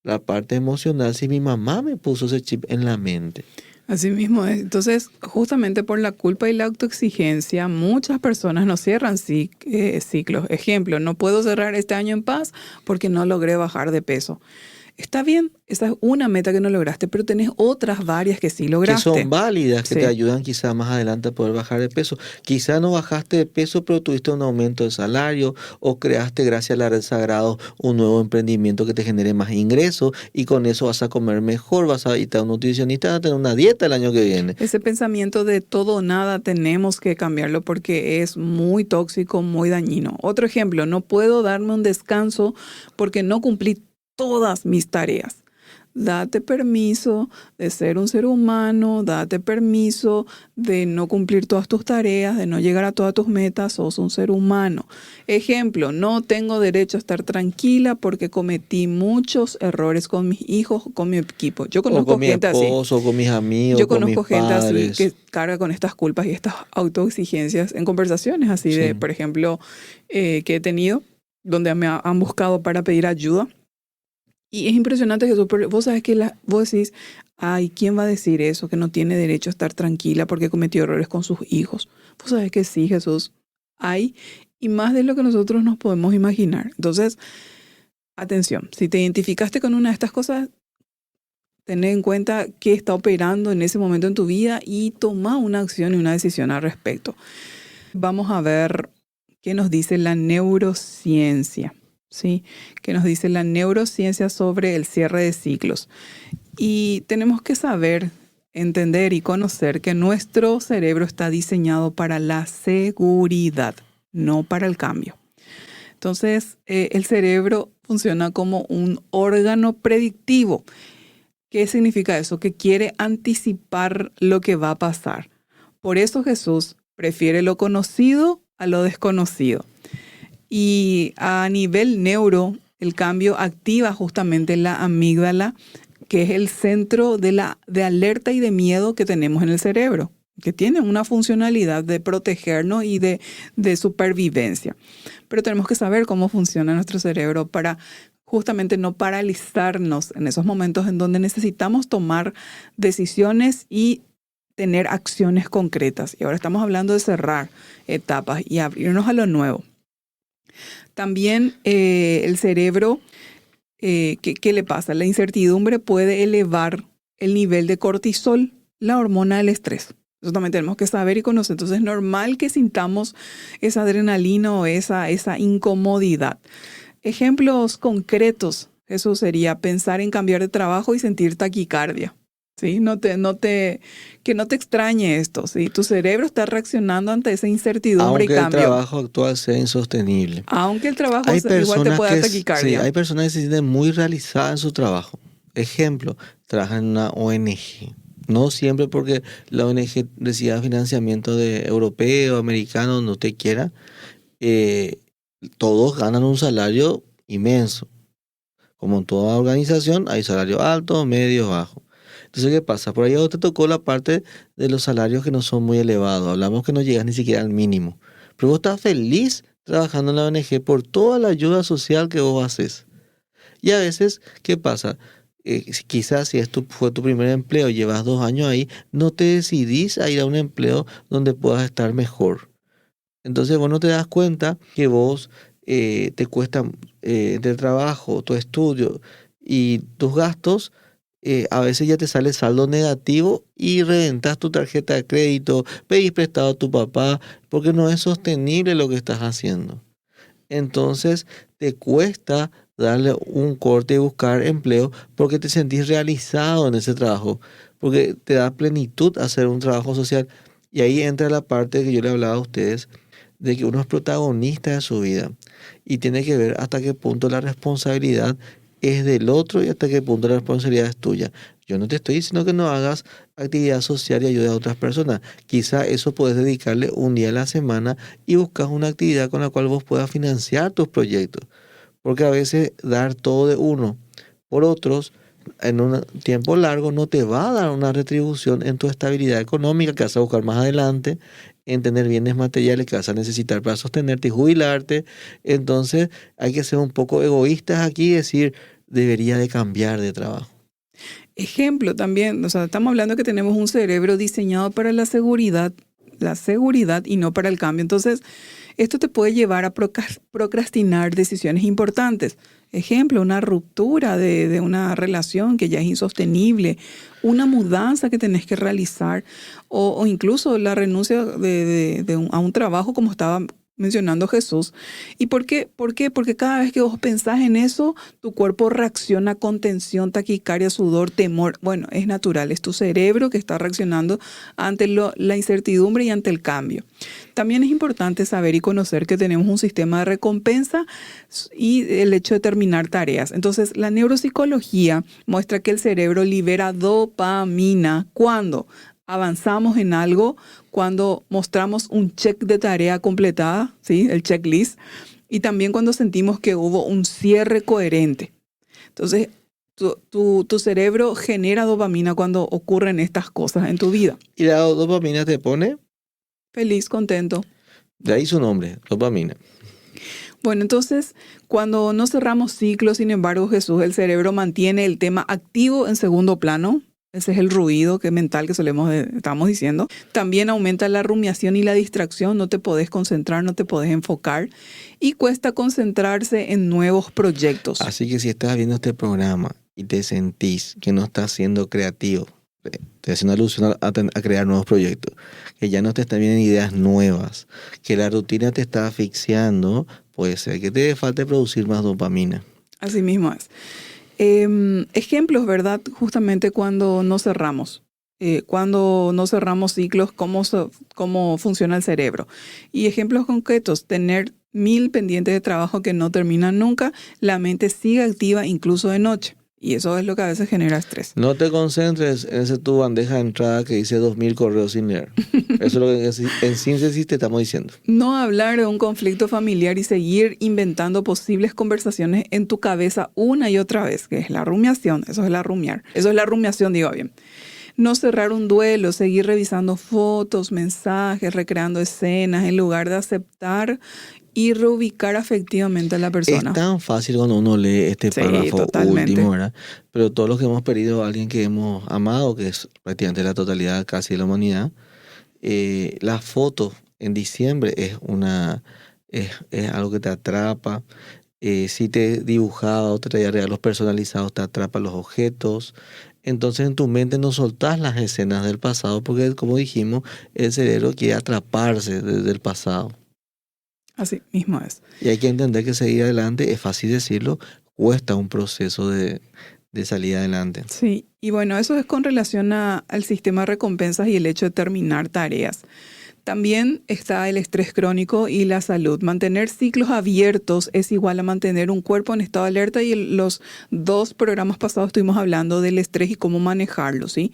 la parte emocional si mi mamá me puso ese chip en la mente. Así mismo es. Entonces, justamente por la culpa y la autoexigencia, muchas personas no cierran ciclos. Ejemplo, no puedo cerrar este año en paz porque no logré bajar de peso. Está bien, esa es una meta que no lograste, pero tenés otras varias que sí lograste. Que son válidas, que Sí. te ayudan quizá más adelante a poder bajar de peso. Quizá no bajaste de peso, pero tuviste un aumento de salario o creaste, gracias a la red Sagrado, un nuevo emprendimiento que te genere más ingresos y con eso vas a comer mejor, vas a ir a un nutricionista, vas a tener una dieta el año que viene. Ese pensamiento de todo o nada tenemos que cambiarlo porque es muy tóxico, muy dañino. Otro ejemplo, no puedo darme un descanso porque no cumplí todas mis tareas. Date permiso de ser un ser humano, date permiso de no cumplir todas tus tareas, de no llegar a todas tus metas, sos un ser humano. Ejemplo, no tengo derecho a estar tranquila porque cometí muchos errores con mis hijos, con mi equipo. Yo conozco O con mi gente esposo, así. con mis amigos, Yo con conozco mis gente padres. así que carga con estas culpas y estas autoexigencias en conversaciones así Sí. de, por ejemplo, que he tenido, donde me han buscado para pedir ayuda. Y es impresionante, Jesús, porque vos sabés que vos decís, ay, ¿quién va a decir eso? Que no tiene derecho a estar tranquila porque cometió errores con sus hijos. Vos sabés que sí, Jesús. hay y más de lo que nosotros nos podemos imaginar. Entonces, atención, si te identificaste con una de estas cosas, ten en cuenta qué está operando en ese momento en tu vida y toma una acción y una decisión al respecto. Vamos a ver qué nos dice la neurociencia, ¿sí? ¿Qué nos dice la neurociencia sobre el cierre de ciclos? Y tenemos que saber, entender y conocer que nuestro cerebro está diseñado para la seguridad, no para el cambio. Entonces, el cerebro funciona como un órgano predictivo. ¿Qué significa eso? Que quiere anticipar lo que va a pasar. Por eso Jesús prefiere lo conocido a lo desconocido. Y a nivel neuro, el cambio activa justamente la amígdala, que es el centro de alerta y de miedo que tenemos en el cerebro, que tiene una funcionalidad de protegernos y de supervivencia. Pero tenemos que saber cómo funciona nuestro cerebro para justamente no paralizarnos en esos momentos en donde necesitamos tomar decisiones y tener acciones concretas. Y ahora estamos hablando de cerrar etapas y abrirnos a lo nuevo. También el cerebro, ¿qué le pasa? La incertidumbre puede elevar el nivel de cortisol, la hormona del estrés. Eso también tenemos que saber y conocer. Entonces es normal que sintamos esa adrenalina o esa incomodidad. Ejemplos concretos, eso sería pensar en cambiar de trabajo y sentir taquicardia. ¿Sí? Que no te extrañe esto, ¿sí? Tu cerebro está reaccionando ante esa incertidumbre y cambio. Aunque el trabajo actual sea insostenible. Aunque el trabajo igual te pueda dar taquicardia. Sí, hay personas que se sienten muy realizadas en su trabajo. Ejemplo, trabajan en una ONG. No siempre porque la ONG reciba financiamiento de europeo, americano, donde usted quiera. Todos ganan un salario inmenso. Como en toda organización, hay salario alto, medio, bajo. Entonces, ¿qué pasa? Por ahí te tocó la parte de los salarios que no son muy elevados. Hablamos que no llegas ni siquiera al mínimo. Pero vos estás feliz trabajando en la ONG por toda la ayuda social que vos haces. Y a veces, ¿qué pasa? Quizás si fue tu primer empleo, llevas 2 años ahí, no te decidís a ir a un empleo donde puedas estar mejor. Entonces vos no te das cuenta que vos te cuesta el trabajo, tu estudio y tus gastos. A veces ya te sale saldo negativo y reventas tu tarjeta de crédito, pedís prestado a tu papá, porque no es sostenible lo que estás haciendo. Entonces te cuesta darle un corte y buscar empleo porque te sentís realizado en ese trabajo, porque te da plenitud hacer un trabajo social. Y ahí entra la parte que yo le hablaba a ustedes, de que uno es protagonista de su vida y tiene que ver hasta qué punto la responsabilidad es del otro y hasta qué punto la responsabilidad es tuya. Yo no te estoy diciendo que no hagas actividad social y ayude a otras personas. Quizá eso puedes dedicarle un día a la semana y buscas una actividad con la cual vos puedas financiar tus proyectos. Porque a veces dar todo de uno por otros en un tiempo largo no te va a dar una retribución en tu estabilidad económica que vas a buscar más adelante, en tener bienes materiales que vas a necesitar para sostenerte y jubilarte. Entonces hay que ser un poco egoístas aquí y decir, debería de cambiar de trabajo. Ejemplo también, o sea, estamos hablando que tenemos un cerebro diseñado para la seguridad y no para el cambio. Entonces, esto te puede llevar a procrastinar decisiones importantes. Ejemplo, una ruptura de una relación que ya es insostenible, una mudanza que tenés que realizar o incluso la renuncia a un trabajo como estaba mencionando Jesús. ¿Y por qué? Porque cada vez que vos pensás en eso, tu cuerpo reacciona con tensión, taquicardia, sudor, temor. Bueno, es natural, es tu cerebro que está reaccionando ante la incertidumbre y ante el cambio. También es importante saber y conocer que tenemos un sistema de recompensa y el hecho de terminar tareas. Entonces, la neuropsicología muestra que el cerebro libera dopamina. ¿Cuándo? Avanzamos en algo, cuando mostramos un check de tarea completada, ¿sí? El checklist, y también cuando sentimos que hubo un cierre coherente. Entonces, tu cerebro genera dopamina cuando ocurren estas cosas en tu vida. ¿Y la dopamina te pone? Feliz, contento. De ahí su nombre, dopamina. Bueno, entonces, cuando no cerramos ciclos, sin embargo, Jesús, el cerebro mantiene el tema activo en segundo plano. Ese es el ruido mental que estamos diciendo. También aumenta la rumiación y la distracción. No te podés concentrar, no te podés enfocar. Y cuesta concentrarse en nuevos proyectos. Así que si estás viendo este programa y te sentís que no estás siendo creativo, estoy haciendo alusión a crear nuevos proyectos, que ya no te están viendo ideas nuevas, que la rutina te está asfixiando, puede ser que te falte producir más dopamina. Así mismo es. Ejemplos, ¿verdad? Justamente cuando no cerramos. Cuando no cerramos ciclos, cómo funciona el cerebro. Y ejemplos concretos, tener 1000 pendientes de trabajo que no terminan nunca, la mente sigue activa incluso de noche. Y eso es lo que a veces genera estrés. No te concentres en esa tu bandeja de entrada que dice 2000 correos sin leer. Eso es lo que en síntesis te estamos diciendo. No hablar de un conflicto familiar y seguir inventando posibles conversaciones en tu cabeza una y otra vez, que es la rumiación. Eso es la rumiar. Eso es la rumiación, digo bien. No cerrar un duelo, seguir revisando fotos, mensajes, recreando escenas, en lugar de aceptar y reubicar afectivamente a la persona. Es tan fácil cuando uno lee este párrafo último, ¿verdad? Pero todos los que hemos perdido a alguien que hemos amado, que es prácticamente la totalidad casi de la humanidad, las fotos en diciembre es algo que te atrapa. Si te dibujaba o te traía regalos personalizados, te atrapa los objetos. Entonces en tu mente no soltás las escenas del pasado porque, como dijimos, el cerebro quiere atraparse desde el pasado. Así mismo es. Y hay que entender que seguir adelante, es fácil decirlo, cuesta un proceso de salir adelante. Sí, y bueno, eso es con relación al sistema de recompensas y el hecho de terminar tareas. También está el estrés crónico y la salud. Mantener ciclos abiertos es igual a mantener un cuerpo en estado de alerta y en los 2 programas pasados estuvimos hablando del estrés y cómo manejarlo, ¿sí?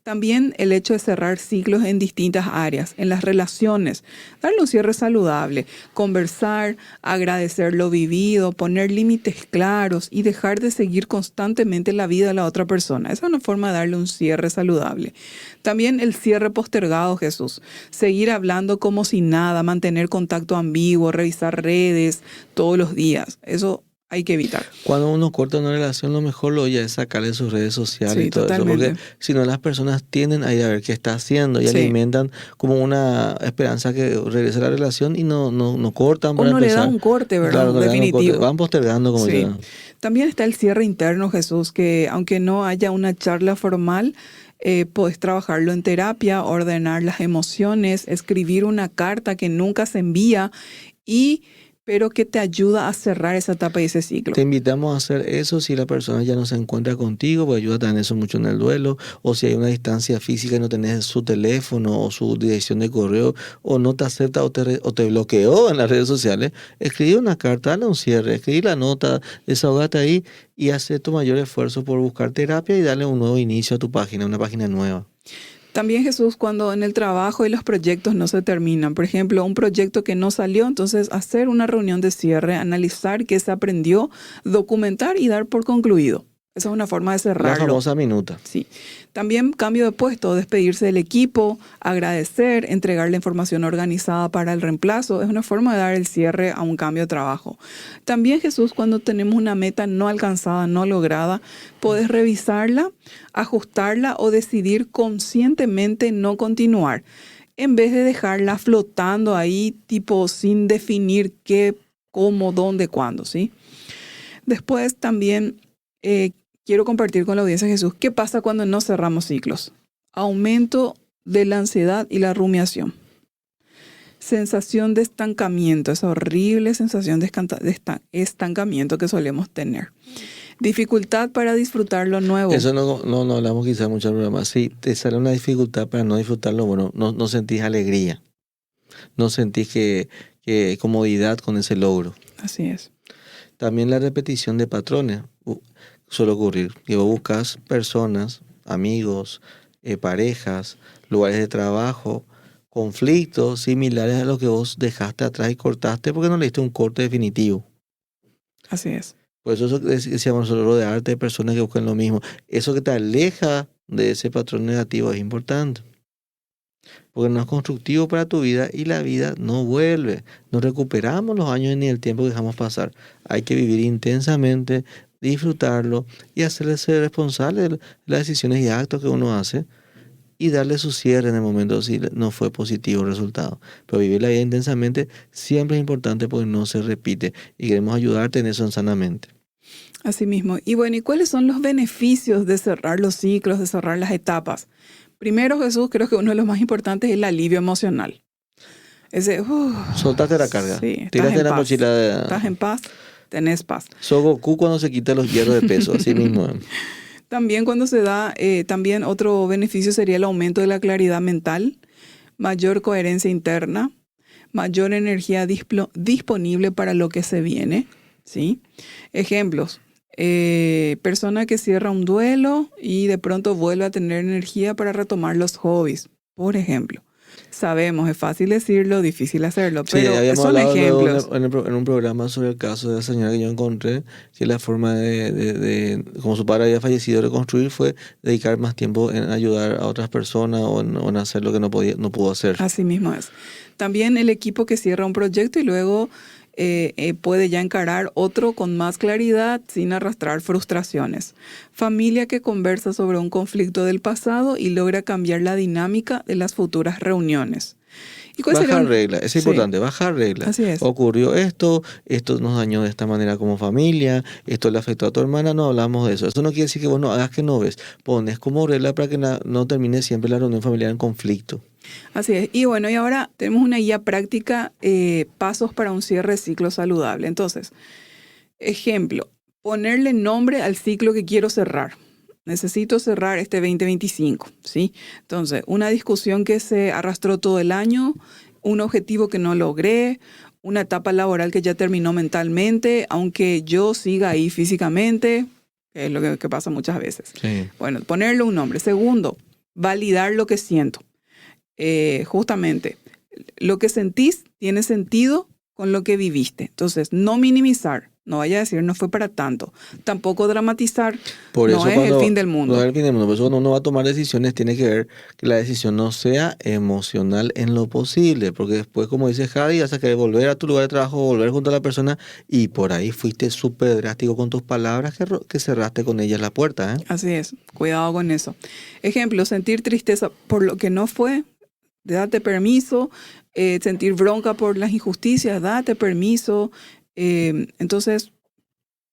También el hecho de cerrar ciclos en distintas áreas, en las relaciones, darle un cierre saludable, conversar, agradecer lo vivido, poner límites claros y dejar de seguir constantemente la vida de la otra persona. Esa es una forma de darle un cierre saludable. También el cierre postergado, Jesús. Seguir hablando como si nada, mantener contacto ambiguo, revisar redes todos los días. Eso hay que evitar. Cuando uno corta una relación, lo mejor lo ya es sacarle sus redes sociales Sí, y todo totalmente. eso, porque si no las personas tienden a ir a ver qué está haciendo y Sí. alimentan como una esperanza que regrese la relación y no cortan O para no le da empezar. un corte, ¿verdad? Claro, no le dan un Definitivo. corte. Van postergando como Sí. yo. También está el cierre interno, Jesús, que aunque no haya una charla formal, puedes trabajarlo en terapia, ordenar las emociones, escribir una carta que nunca se envía, pero que te ayuda a cerrar esa etapa y ese ciclo. Te invitamos a hacer eso si la persona ya no se encuentra contigo, pues ayuda también eso mucho en el duelo, o si hay una distancia física y no tenés su teléfono o su dirección de correo, o no te acepta o te bloqueó en las redes sociales, escribí una carta, dale un cierre, escribí la nota, desahogate ahí y hace tu mayor esfuerzo por buscar terapia y darle un nuevo inicio a tu página, una página nueva. También, Jesús, cuando en el trabajo y los proyectos no se terminan, por ejemplo, un proyecto que no salió, entonces hacer una reunión de cierre, analizar qué se aprendió, documentar y dar por concluido. Esa es una forma de cerrarlo. La famosa minuta. Sí. También cambio de puesto, despedirse del equipo, agradecer, entregar la información organizada para el reemplazo. Es una forma de dar el cierre a un cambio de trabajo. También, Jesús, cuando tenemos una meta no alcanzada, no lograda, puedes revisarla, ajustarla o decidir conscientemente no continuar, en vez de dejarla flotando ahí, tipo sin definir qué, cómo, dónde, cuándo, ¿sí? Después también quiero compartir con la audiencia, Jesús, ¿qué pasa cuando no cerramos ciclos? Aumento de la ansiedad y la rumiación. Sensación de estancamiento, esa horrible sensación de estancamiento que solemos tener. Dificultad para disfrutar lo nuevo. Eso no hablamos quizás mucho en el programa. Si te sale una dificultad para no disfrutar lo bueno, no sentís alegría, no sentís que comodidad con ese logro. Así es. También la repetición de patrones suele ocurrir, que vos buscas personas, amigos, parejas, lugares de trabajo, conflictos similares a los que vos dejaste atrás y cortaste porque no le diste un corte definitivo. Así es. Por eso decíamos nosotros, rodearte de personas que buscan lo mismo. Eso que te aleja de ese patrón negativo es importante. Porque no es constructivo para tu vida y la vida no vuelve. No recuperamos los años ni el tiempo que dejamos pasar. Hay que vivir intensamente, disfrutarlo y hacerle ser responsable de las decisiones y actos que uno hace y darle su cierre en el momento si no fue positivo el resultado. Pero vivir la vida intensamente siempre es importante porque no se repite y queremos ayudarte en eso sanamente. Así mismo. Y bueno, ¿y cuáles son los beneficios de cerrar los ciclos, de cerrar las etapas? Primero, Jesús, creo que uno de los más importantes es el alivio emocional. Ese, soltaste la carga. Sí, tiraste la mochila de... Estás en paz, tenés paz. Sos Goku cuando se quita los hierros de peso, así mismo. También cuando se da, también otro beneficio sería el aumento de la claridad mental, mayor coherencia interna, mayor energía disponible para lo que se viene, ¿sí? Ejemplos. Persona que cierra un duelo y de pronto vuelve a tener energía para retomar los hobbies, por ejemplo. Sabemos, es fácil decirlo, difícil hacerlo, pero son ejemplos. En un programa sobre el caso de la señora que yo encontré, que la forma como su padre había fallecido, reconstruir fue dedicar más tiempo en ayudar a otras personas o en hacer lo que no pudo hacer. Así mismo es. También el equipo que cierra un proyecto y luego puede ya encarar otro con más claridad sin arrastrar frustraciones. Familia que conversa sobre un conflicto del pasado y logra cambiar la dinámica de las futuras reuniones. Bajar reglas, es importante, bajar reglas. Así es. Ocurrió esto nos dañó de esta manera como familia, esto le afectó a tu hermana, no hablamos de eso. Eso no quiere decir que vos no hagas que no ves. Pones como regla para que no termine siempre la reunión familiar en conflicto. Así es. Y bueno, y ahora tenemos una guía práctica, pasos para un cierre de ciclo saludable. Entonces, ejemplo, ponerle nombre al ciclo que quiero cerrar. Necesito cerrar este 2025, ¿sí? Entonces, una discusión que se arrastró todo el año, un objetivo que no logré, una etapa laboral que ya terminó mentalmente, aunque yo siga ahí físicamente, que es lo que pasa muchas veces. Sí. Bueno, ponerle un nombre. Segundo, validar lo que siento. Justamente, lo que sentís tiene sentido con lo que viviste. Entonces, no minimizar. No vaya a decir, no fue para tanto. Tampoco dramatizar, Por no eso es el fin del mundo. No es el fin del mundo. Por eso cuando uno va a tomar decisiones, tiene que ver que la decisión no sea emocional en lo posible. Porque después, como dice Javi, vas a querer volver a tu lugar de trabajo, volver junto a la persona y por ahí fuiste súper drástico con tus palabras que cerraste con ellas la puerta. Así es. Cuidado con eso. Ejemplo, sentir tristeza por lo que no fue, date permiso. Sentir bronca por las injusticias, date permiso. Entonces,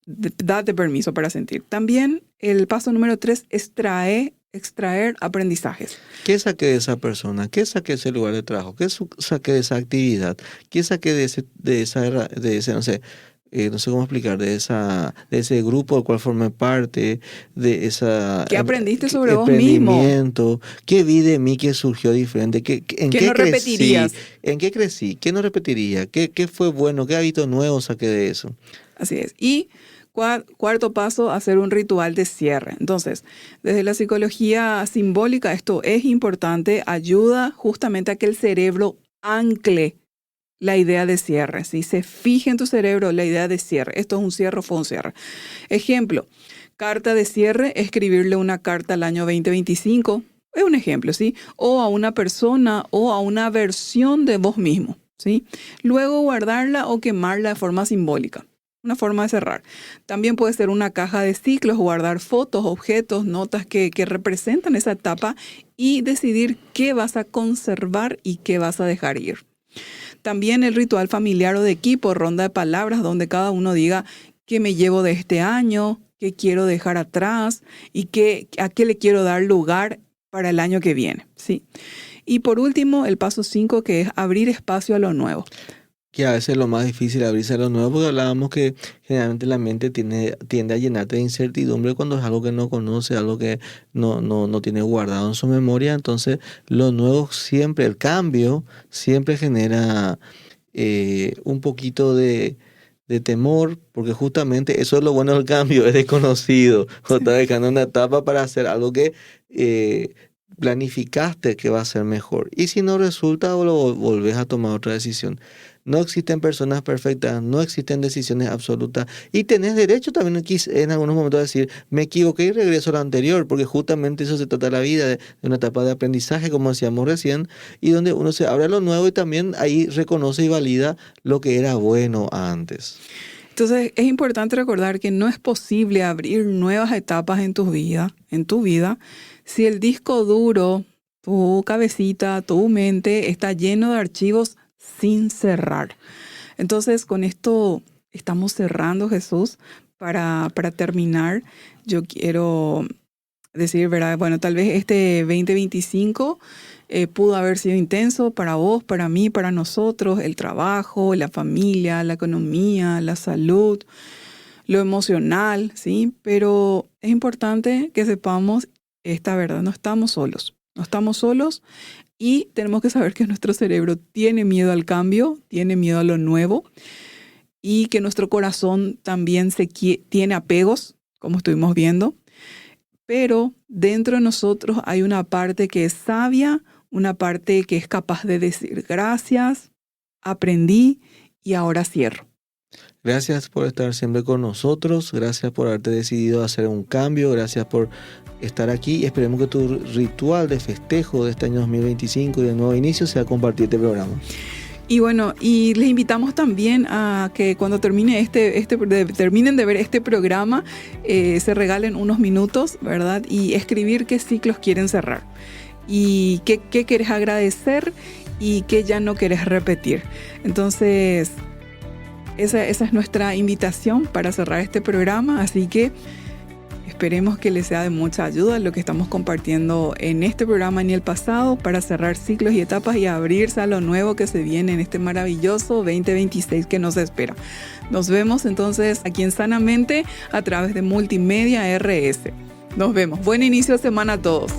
date permiso para sentir. También el paso número 3, extraer aprendizajes. ¿Qué saqué de esa persona? ¿Qué saqué de ese lugar de trabajo? ¿Qué saqué de esa actividad? ¿Qué saqué de ese, no sé cómo explicar, de ese grupo del cual formé parte, de esa... ¿Qué aprendiste sobre vos mismo? ¿Qué vi de mí que surgió diferente? ¿En qué no repetirías? ¿En qué crecí? ¿Qué no repetiría? ¿Qué fue bueno? ¿Qué hábito nuevo saqué de eso? Así es. Y cuarto paso, hacer un ritual de cierre. Entonces, desde la psicología simbólica, esto es importante, ayuda justamente a que el cerebro ancle la idea de cierre, ¿sí? Se fija en tu cerebro la idea de cierre. Esto es un cierre o fue un cierre. Ejemplo, carta de cierre, escribirle una carta al año 2025. Es un ejemplo, ¿sí? O a una persona o a una versión de vos mismo, ¿sí? Luego guardarla o quemarla de forma simbólica. Una forma de cerrar. También puede ser una caja de ciclos, guardar fotos, objetos, notas que representan esa etapa y decidir qué vas a conservar y qué vas a dejar ir. También el ritual familiar o de equipo, ronda de palabras donde cada uno diga qué me llevo de este año, qué quiero dejar atrás y a qué le quiero dar lugar para el año que viene, ¿sí? Y por último, el paso 5, que es abrir espacio a lo nuevo. Que a veces es lo más difícil abrirse a lo nuevo, porque hablábamos que generalmente la mente tiende a llenarte de incertidumbre cuando es algo que no conoce, algo que no tiene guardado en su memoria. Entonces, lo nuevo siempre, el cambio, siempre genera un poquito de temor, porque justamente eso es lo bueno del cambio, es desconocido. O estás dejando una etapa para hacer algo que planificaste que va a ser mejor. Y si no resulta, volvés a tomar otra decisión. No existen personas perfectas, no existen decisiones absolutas. Y tenés derecho también en algunos momentos a decir, me equivoqué y regreso a lo anterior, porque justamente eso se trata de la vida, de una etapa de aprendizaje, como decíamos recién, y donde uno se abre a lo nuevo y también ahí reconoce y valida lo que era bueno antes. Entonces es importante recordar que no es posible abrir nuevas etapas en tu vida, si el disco duro, tu cabecita, tu mente está lleno de archivos sin cerrar. Entonces con esto estamos cerrando, Jesús, para terminar. Yo quiero decir, ¿verdad? Bueno, tal vez este 2025 pudo haber sido intenso para vos, para mí, para nosotros, el trabajo, la familia, la economía, la salud, lo emocional, ¿sí? Pero es importante que sepamos esta verdad, no estamos solos y tenemos que saber que nuestro cerebro tiene miedo al cambio, tiene miedo a lo nuevo y que nuestro corazón también tiene apegos, como estuvimos viendo, pero dentro de nosotros hay una parte que es sabia, una parte que es capaz de decir gracias, aprendí y ahora cierro. Gracias por estar siempre con nosotros, gracias por haberte decidido hacer un cambio, gracias por estar aquí y esperemos que tu ritual de festejo de este año 2025 y de nuevo inicio sea compartir este programa. Y bueno, y les invitamos también a que cuando terminen de ver este programa, se regalen unos minutos, ¿verdad? Y escribir qué ciclos quieren cerrar y qué querés agradecer y qué ya no querés repetir. Entonces, esa es nuestra invitación para cerrar este programa, así que esperemos que les sea de mucha ayuda lo que estamos compartiendo en este programa y en el pasado para cerrar ciclos y etapas y abrirse a lo nuevo que se viene en este maravilloso 2026 que nos espera. Nos vemos entonces aquí en Sanamente a través de Multimedia RS. Nos vemos. Buen inicio de semana a todos.